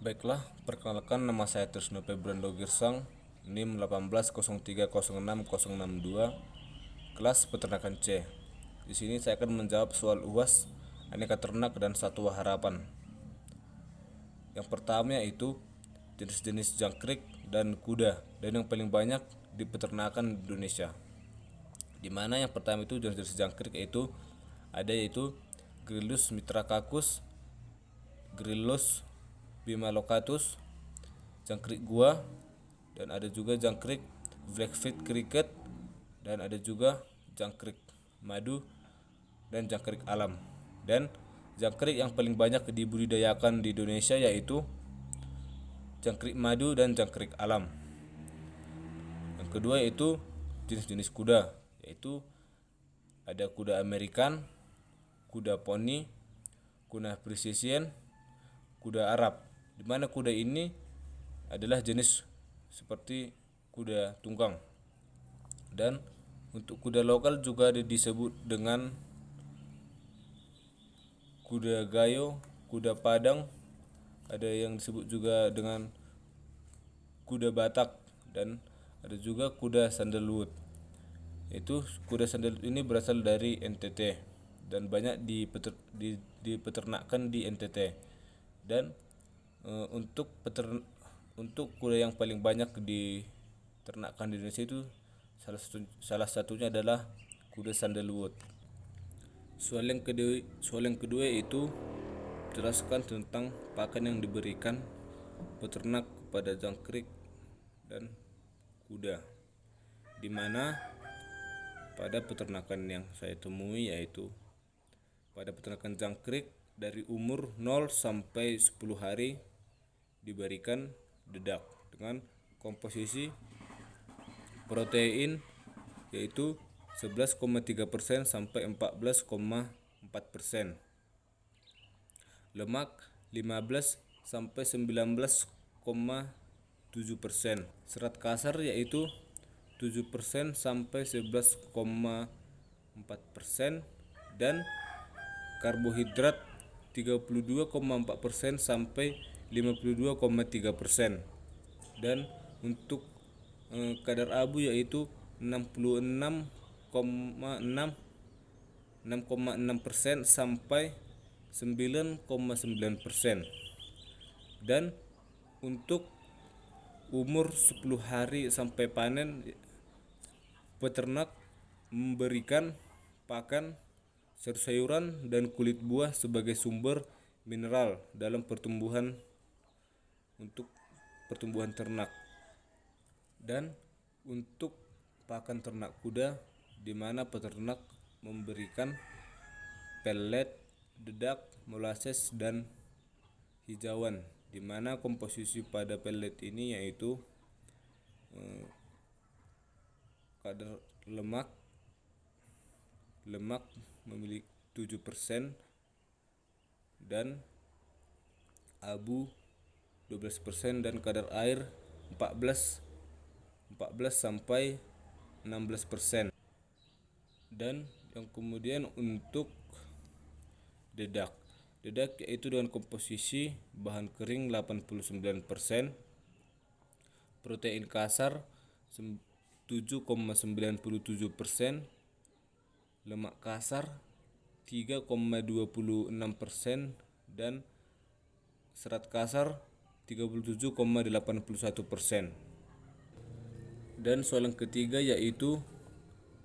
Baiklah, perkenalkan nama saya Trisno Febrando Girsang, NIM 1803066062, kelas peternakan C. Di sini saya akan menjawab soal UAS aneka ternak dan satwa harapan. Yang pertama yaitu jenis-jenis jangkrik dan kuda dan yang paling banyak di peternakan di Indonesia. Di mana yang pertama itu jenis-jenis jangkrik yaitu Gryllus mitracatus, Gryllus bimalocatus, jangkrik gua, dan ada juga jangkrik blackfeet cricket, dan ada juga jangkrik madu dan jangkrik alam. Dan jangkrik yang paling banyak dibudidayakan di Indonesia yaitu jangkrik madu dan jangkrik alam. Yang kedua yaitu jenis-jenis kuda, yaitu ada kuda American, kuda poni, kuda Friesian, kuda Arab. Di mana kuda ini adalah jenis seperti kuda tunggang. Dan untuk kuda lokal juga disebut dengan kuda gayo, kuda padang, ada yang disebut juga dengan kuda Batak, dan ada juga kuda sandalwood. Itu kuda sandalwood ini berasal dari NTT dan banyak dipeternakan di NTT. Dan untuk kuda yang paling banyak diternakan di Indonesia itu salah satunya adalah kuda sandalwood. Soal yang kedua yaitu jelaskan tentang pakan yang diberikan peternak kepada jangkrik dan kuda. Di mana pada peternakan yang saya temui yaitu pada peternakan jangkrik dari umur 0 sampai 10 hari diberikan dedak dengan komposisi protein yaitu 11,3% sampai 14,4%. Lemak 15 sampai 19,7%. Serat kasar yaitu 7% sampai 11,4%, dan karbohidrat 32,4% sampai 52,3%. Dan untuk kadar abu yaitu 6,6% sampai 9,9%. Dan untuk umur 10 hari sampai panen, peternak memberikan pakan sayur-sayuran dan kulit buah sebagai sumber mineral dalam pertumbuhan ternak. Dan untuk pakan ternak kuda, di mana peternak memberikan pellet, dedak, molasses, dan hijauan. Di mana komposisi pada pellet ini yaitu kadar lemak memiliki 7%, dan abu 12%, dan kadar air 14 sampai 16%. Dan yang kemudian untuk dedak yaitu dengan komposisi bahan kering 89%, protein kasar 7,97%, lemak kasar 3,26%, dan serat kasar 37,81%. Dan soal yang ketiga yaitu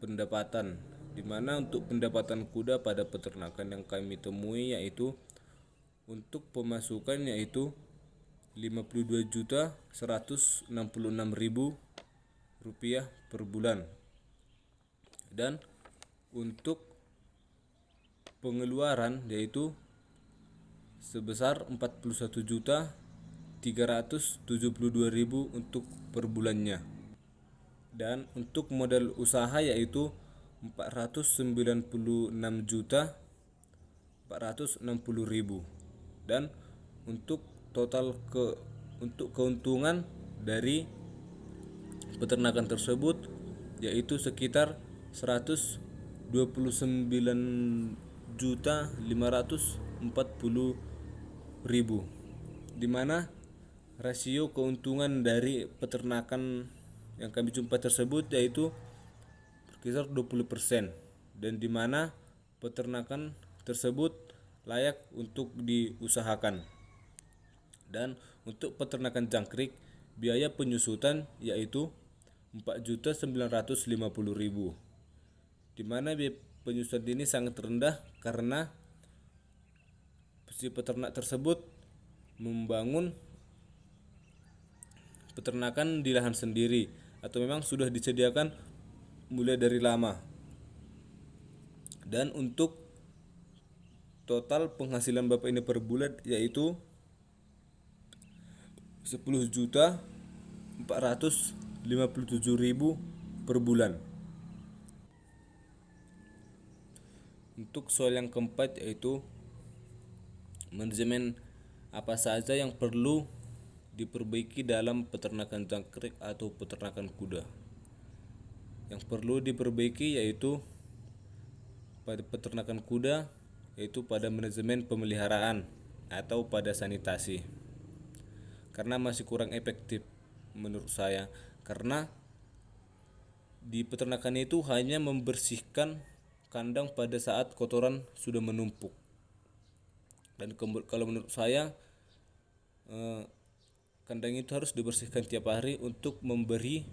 pendapatan, di mana untuk pendapatan kuda pada peternakan yang kami temui yaitu untuk pemasukan yaitu 52.166.000 rupiah per bulan. Dan untuk pengeluaran yaitu sebesar 41.372.000 untuk per bulannya. Dan untuk modal usaha yaitu 496.460.000. Dan untuk total untuk keuntungan dari peternakan tersebut yaitu sekitar 129.540.000, di mana rasio keuntungan dari peternakan yang kami jumpa tersebut yaitu berkisar 20%, dan di mana peternakan tersebut layak untuk diusahakan. Dan untuk peternakan jangkrik, biaya penyusutan yaitu 4.950.000, di mana biaya penyusutan ini sangat rendah karena si peternak tersebut membangun peternakan di lahan sendiri atau memang sudah disediakan mulai dari lama. Dan untuk total penghasilan Bapak ini per bulan yaitu 10.457.000 per bulan. Untuk soal yang keempat yaitu manajemen apa saja yang perlu diperbaiki dalam peternakan jangkrik atau peternakan kuda. Yang perlu diperbaiki yaitu pada peternakan kuda yaitu pada manajemen pemeliharaan atau pada sanitasi, karena masih kurang efektif menurut saya, karena di peternakan itu hanya membersihkan kandang pada saat kotoran sudah menumpuk. Dan kalau menurut saya kandang itu harus dibersihkan tiap hari untuk memberi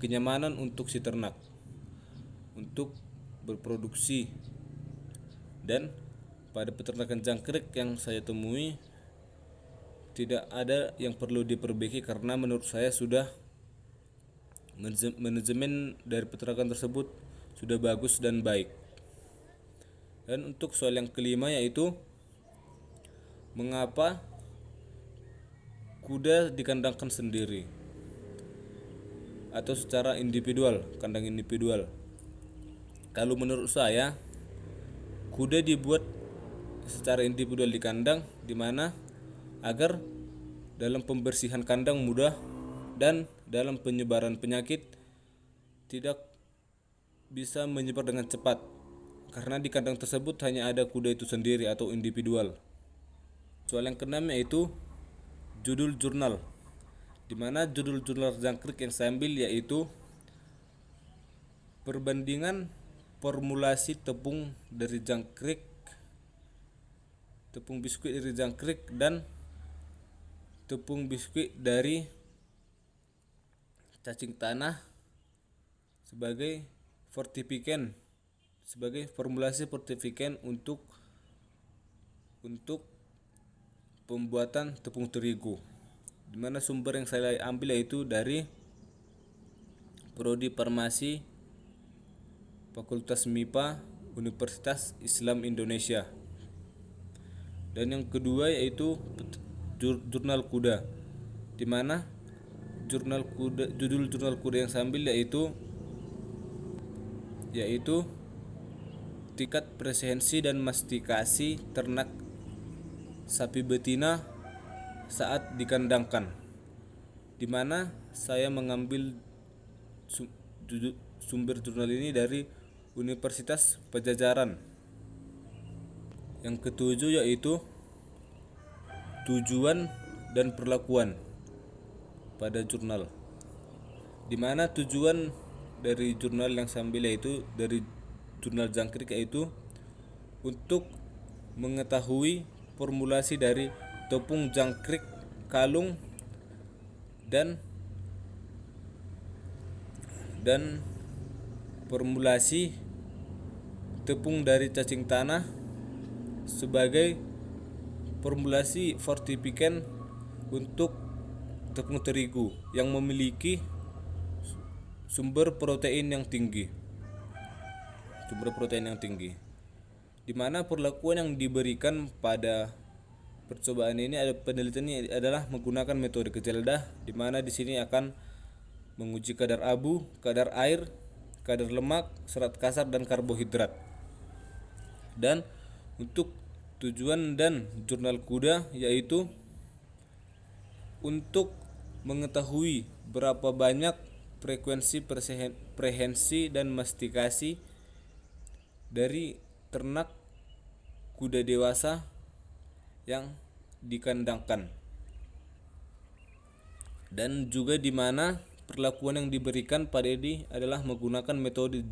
kenyamanan untuk si ternak untuk berproduksi. Dan pada peternakan jangkrik yang saya temui tidak ada yang perlu diperbaiki karena menurut saya sudah manajemen dari peternakan tersebut sudah bagus dan baik. Dan untuk soal yang kelima yaitu mengapa kuda dikandangkan sendiri atau secara individual, kandang individual. Kalau menurut saya kuda dibuat secara individual di kandang di mana agar dalam pembersihan kandang mudah dan dalam penyebaran penyakit tidak bisa menyebar dengan cepat, karena di kandang tersebut hanya ada kuda itu sendiri atau individual. Soal yang keenam yaitu judul jurnal, di mana judul jurnal jangkrik yang saya ambil yaitu perbandingan formulasi tepung dari jangkrik, tepung biskuit dari jangkrik dan tepung biskuit dari cacing tanah sebagai fortifikan, sebagai formulasi fortifikan untuk pembuatan tepung terigu, di mana sumber yang saya ambil yaitu dari Prodi Farmasi Fakultas MIPA Universitas Islam Indonesia. Dan yang kedua yaitu jurnal kuda, di mana judul jurnal kuda yang saya ambil yaitu tingkat presensi dan mastikasi ternak sapi betina saat dikandangkan, di mana saya mengambil sumber jurnal ini dari Universitas Pajajaran. Yang ketujuh yaitu tujuan dan perlakuan pada jurnal, di mana tujuan dari jurnal yang saya ambil yaitu dari jurnal jangkrik yaitu untuk mengetahui formulasi dari tepung jangkrik kalung dan formulasi tepung dari cacing tanah sebagai formulasi fortifikan untuk tepung terigu yang memiliki sumber protein yang tinggi, di mana perlakuan yang diberikan pada percobaan ini ada penelitiannya adalah menggunakan metode kejeldah, di mana di sini akan menguji kadar abu, kadar air, kadar lemak, serat kasar dan karbohidrat. Dan untuk tujuan dan jurnal kuda yaitu untuk mengetahui berapa banyak frekuensi prehensi dan mastikasi dari ternak kuda dewasa yang dikandangkan. Dan juga di mana perlakuan yang diberikan pada ini adalah menggunakan metode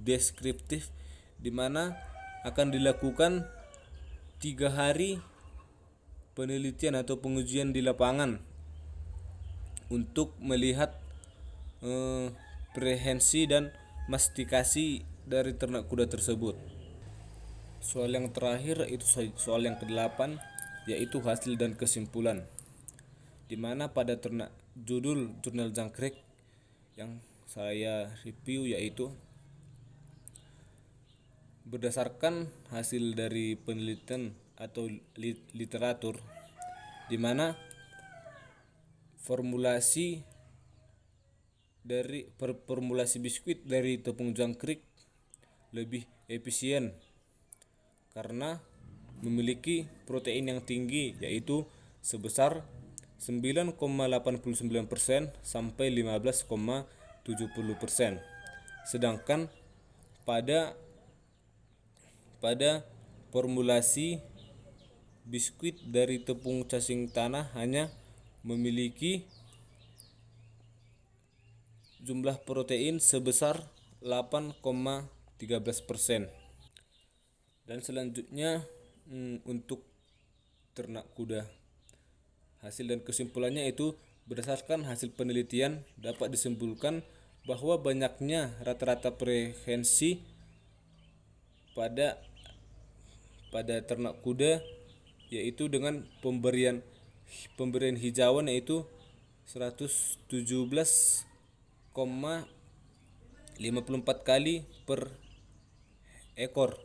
deskriptif, di mana akan dilakukan 3 hari penelitian atau pengujian di lapangan untuk melihat prehensi dan mastikasi dari ternak kuda tersebut. Soal yang terakhir itu soal yang ke-8, yaitu hasil dan kesimpulan, di mana pada judul jurnal jangkrik yang saya review yaitu berdasarkan hasil dari penelitian atau literatur, di mana formulasi biskuit dari tepung jangkrik lebih efisien karena memiliki protein yang tinggi, yaitu sebesar 9,89% sampai 15,70%. Sedangkan pada formulasi biskuit dari tepung cacing tanah hanya memiliki jumlah protein sebesar 8,13%. Dan selanjutnya untuk ternak kuda, hasil dan kesimpulannya itu berdasarkan hasil penelitian dapat disimpulkan bahwa banyaknya rata-rata prehensi pada ternak kuda, yaitu dengan pemberian hijauan yaitu 117,54 kali per ekor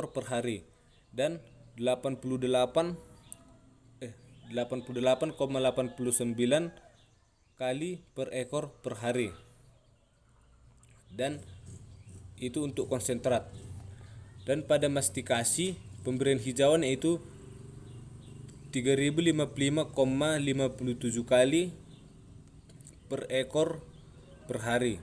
per hari, dan 88,89 kali per ekor per hari, dan itu untuk konsentrat. Dan pada mastikasi pemberian hijauan yaitu 3055,57 kali per ekor per hari,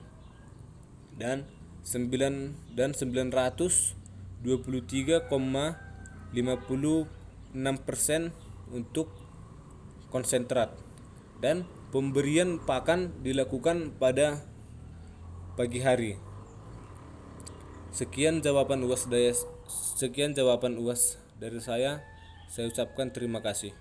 dan 923,56% untuk konsentrat. Dan pemberian pakan dilakukan pada pagi hari. Sekian jawaban UAS dari saya. Saya ucapkan terima kasih.